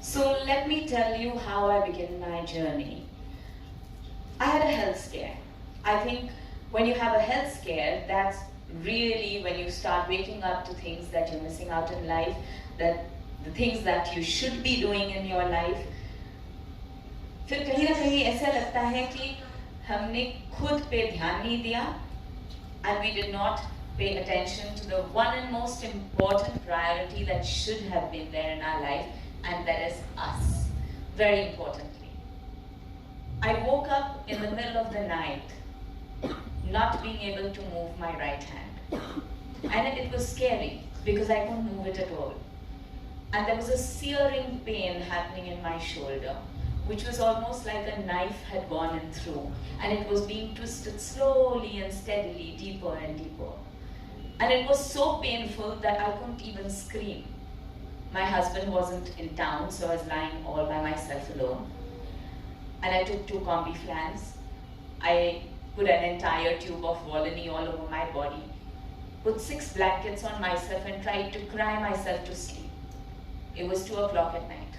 So let me tell you how I began my journey. I had a health scare. I think when you have a health scare, that's really when you start waking up to things that you're missing out in life, that the things that you should be doing in your life. फिर कहीं ना कहीं ऐसा लगता है कि हमने खुद पे ध्यान नहीं दिया, and we did not pay attention to the one and most important priority that should have been there in our life, and that is us. Very importantly, I woke up in the middle of the night not being able to move my right hand, and it was scary because I couldn't move it at all, and there was a searing pain happening in my shoulder, which was almost like a knife had gone in through, and it was being twisted slowly and steadily, deeper and deeper. And it was so painful that I couldn't even scream. My husband wasn't in town, so I was lying all by myself alone. And I took 2 combi flans. I put an entire tube of Volany all over my body, put 6 blankets on myself and tried to cry myself to sleep. It was 2 o'clock at night.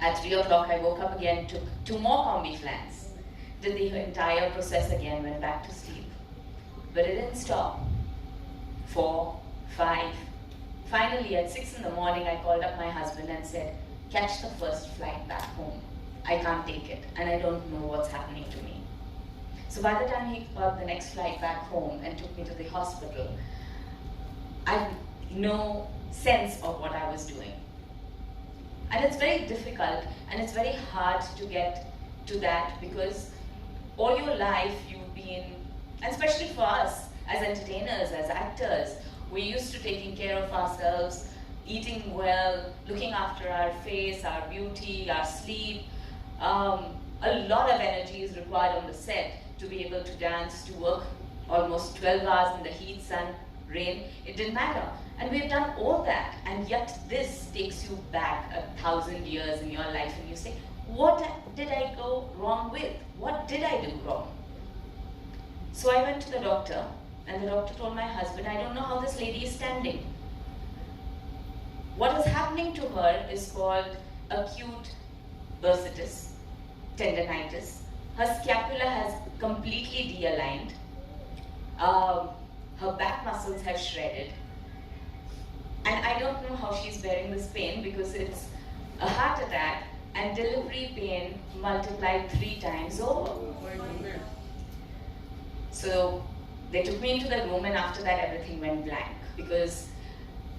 At 3 o'clock, I woke up again, took 2 more combi flans, did the entire process again, went back to sleep. But it didn't stop. 4, 5. Finally, at 6 in the morning, I called up my husband and said, catch the first flight back home. I can't take it, and I don't know what's happening to me. So by the time he got the next flight back home and took me to the hospital, I had no sense of what I was doing. And it's very difficult and it's very hard to get to that because all your life you've been, and especially for us as entertainers, as actors, we're used to taking care of ourselves, eating well, looking after our face, our beauty, our sleep. A lot of energy is required on the set to be able to dance, to work almost 12 hours in the heat, sun, rain. It didn't matter. And we've done all that, and yet this takes you back 1,000 years in your life, and you say, what did I go wrong with? What did I do wrong? So I went to the doctor, and the doctor told my husband, I don't know how this lady is standing. What is happening to her is called acute bursitis, tendinitis. Her scapula has completely de-aligned. Her back muscles have shredded. And I don't know how she's bearing this pain because it's a heart attack and delivery pain multiplied 3 times over. So they took me into the room, and after that everything went blank because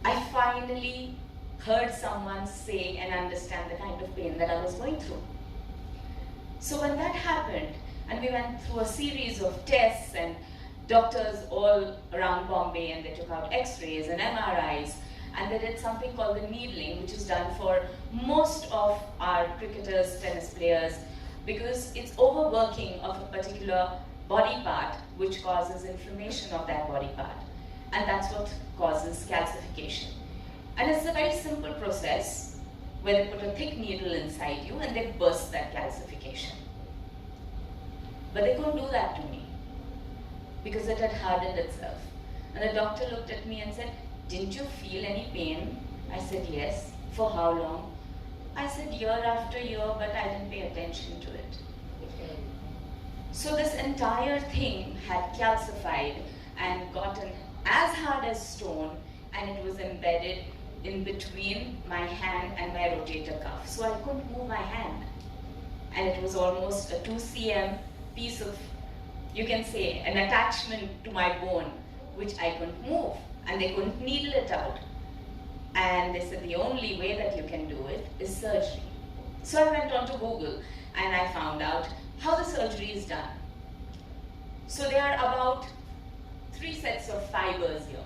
I finally heard someone say and understand the kind of pain that I was going through. So when that happened, and we went through a series of tests and doctors all around Bombay, and they took out x-rays and MRIs, and they did something called the needling, which is done for most of our cricketers, tennis players, because it's overworking of a particular body part which causes inflammation of that body part. And that's what causes calcification. And it's a very simple process where they put a thick needle inside you and they burst that calcification. But they couldn't do that to me because it had hardened itself. And the doctor looked at me and said, didn't you feel any pain? I said, yes. For how long? I said, year after year, but I didn't pay attention to it. So this entire thing had calcified and gotten as hard as stone, and it was embedded in between my hand and my rotator cuff. So I couldn't move my hand. And it was almost a 2 cm piece of, you can say, an attachment to my bone, which I couldn't move. And they couldn't needle it out. And they said the only way that you can do it is surgery. So I went on to Google and I found out how the surgery is done. So there are about 3 sets of fibers here.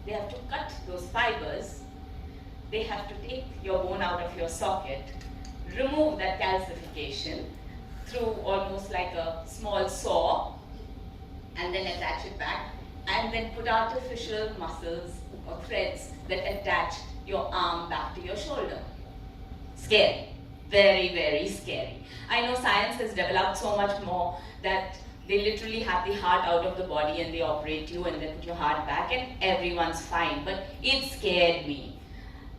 They have to cut those fibers. They have to take your bone out of your socket, remove that calcification through almost like a small saw, and then attach it back, and then put artificial muscles or threads that attach your arm back to your shoulder. Scary. Very, very scary. I know science has developed so much more that they literally have the heart out of the body and they operate you and they put your heart back and everyone's fine. But it scared me.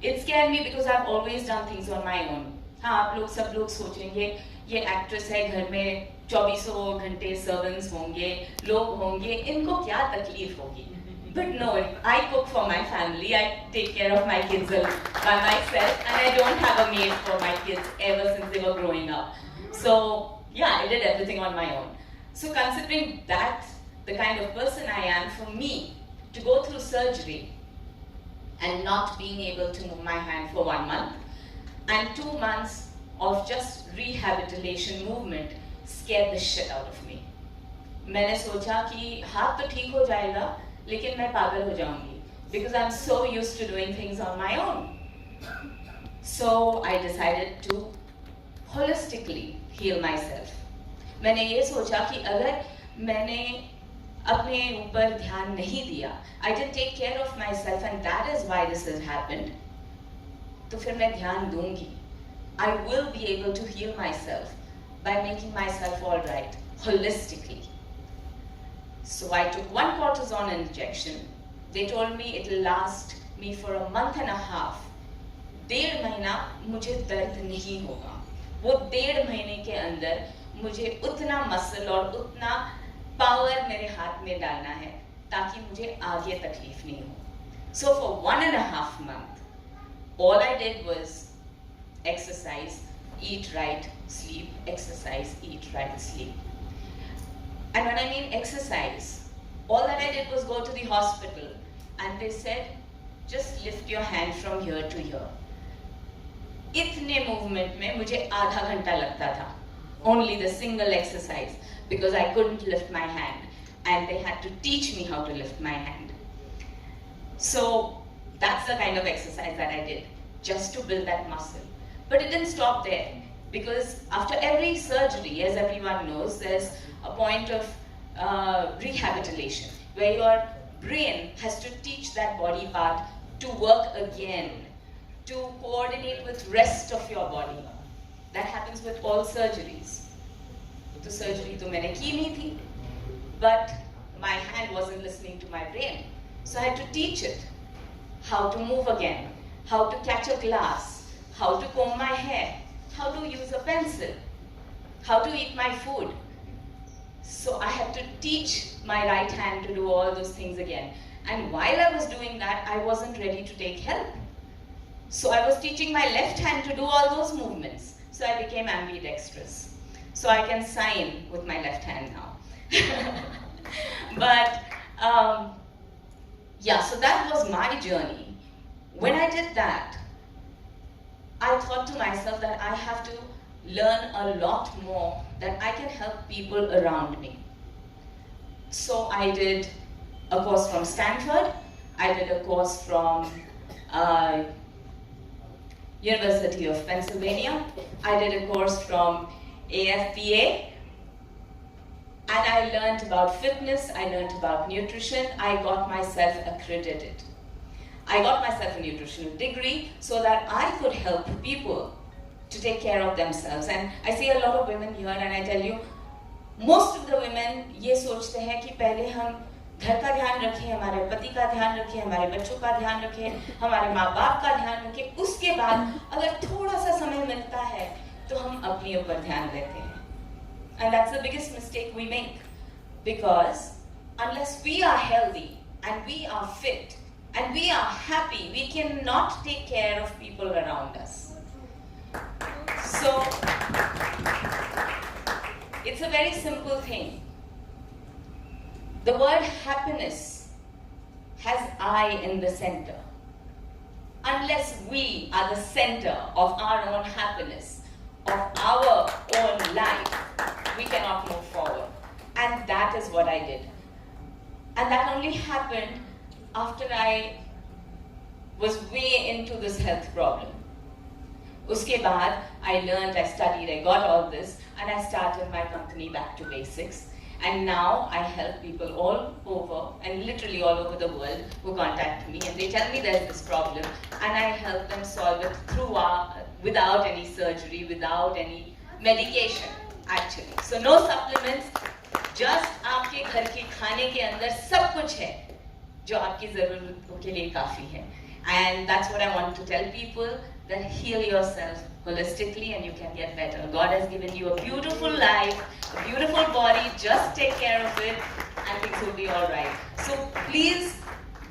It scared me because I've always done things on my own. हाँ, आप लोग सब लोग सोचेंगे ये actress है, घर में 24 घंटे सर्वेंट्स होंगे, लोग होंगे, इनको क्या तकलीफ होगी? But no, I cook for my family. I take care of my kids by myself, and I don't have a maid for my kids ever since they were growing up. So yeah, I did everything on my own. So considering that, the kind of person I am, for me to go through surgery and not being able to move my hand for 1 month, and 2 months of just rehabilitation movement scared the shit out of me. मैंने सोचा कि हाथ तो ठीक हो जाएगा, लेकिन मैं पागल हो जाऊंगी, because I'm so used to doing things on my own. So I decided to holistically heal myself. मैंने ये सोचा कि अगर मैंने अपने ऊपर ध्यान नहीं दिया, I didn't take care of myself, and that is why this has happened. तो फिर मैं ध्यान दूंगी. I will be able to heal myself by making myself all right holistically. So I took 1 cortisone injection. They told me it will last me for a month and a half. 1.5 महीना मुझे दर्द नहीं होगा. वो 1.5 महीने के अंदर मुझे उतना मसल और उतना पावर मेरे हाथ में डालना है ताकि मुझे आगे तकलीफ नहीं हो. So for 1.5 months, all I did was exercise, eat right, sleep, exercise, eat right, sleep. And when I mean exercise, all that I did was go to the hospital and they said, just lift your hand from here to here. इतने movement में मुझे आधा घंटा लगता था. Only the single exercise, because I couldn't lift my hand and they had to teach me how to lift my hand. So that's the kind of exercise that I did, just to build that muscle. But it didn't stop there, because after every surgery, as everyone knows, there's a point of rehabilitation, where your brain has to teach that body part to work again, to coordinate with rest of your body. That happens with all surgeries. तो surgery तो मैंने की नहीं थी, but my hand wasn't listening to my brain. So I had to teach it how to move again, how to catch a glass, how to comb my hair, how to use a pencil, how to eat my food. So I had to teach my right hand to do all those things again. And while I was doing that, I wasn't ready to take help. So I was teaching my left hand to do all those movements. So I became ambidextrous. So I can sign with my left hand now. But yeah, so that was my journey. When I did that, I thought to myself that I have to learn a lot more, that I can help people around me. So I did a course from Stanford, I did a course from University of Pennsylvania, I did a course from AFPA, and I learned about fitness, I learned about nutrition, I got myself accredited. I got myself a nutritional degree so that I could help people to take care of themselves. And I see a lot of women here, and I tell you, most of the women ये सोचते हैं कि पहले हम घर का ध्यान रखें, हमारे पति का ध्यान रखें, हमारे बच्चों का ध्यान रखें, हमारे माँ बाप का ध्यान रखें, उसके बाद अगर थोड़ा सा समय मिलता है तो हम अपने ऊपर ध्यान देते हैं. And that's the biggest mistake we make, because unless we are healthy and we are fit and we are happy, we cannot take care of people around us. So it's a very simple thing. The word happiness has I in the center. Unless we are the center of our own happiness, of our own life, we cannot move forward. And that is what I did. And that only happened after I was way into this health problem. Uske baad, I learned, I studied, I got all this, and I started my company Back2Basics. And now I help people all over, and literally all over the world, who contact me and they tell me there's this problem, and I help them solve it without any surgery, without any medication, actually. So no supplements, just आपके घर के खाने के अंदर सब कुछ है जो आपकी ज़रूरतों के लिए काफ़ी है. And that's what I want to tell people, that heal yourself holistically and you can get better. God has given you a beautiful life, a beautiful body, just take care of it and things will be alright. So please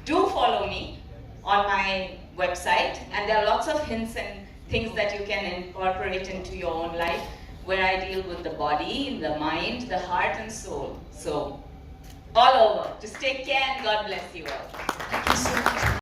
do follow me on my website, and there are lots of hints and things that you can incorporate into your own life where I deal with the body, the mind, the heart and soul. So all over. Just take care and God bless you all. Thank you so much.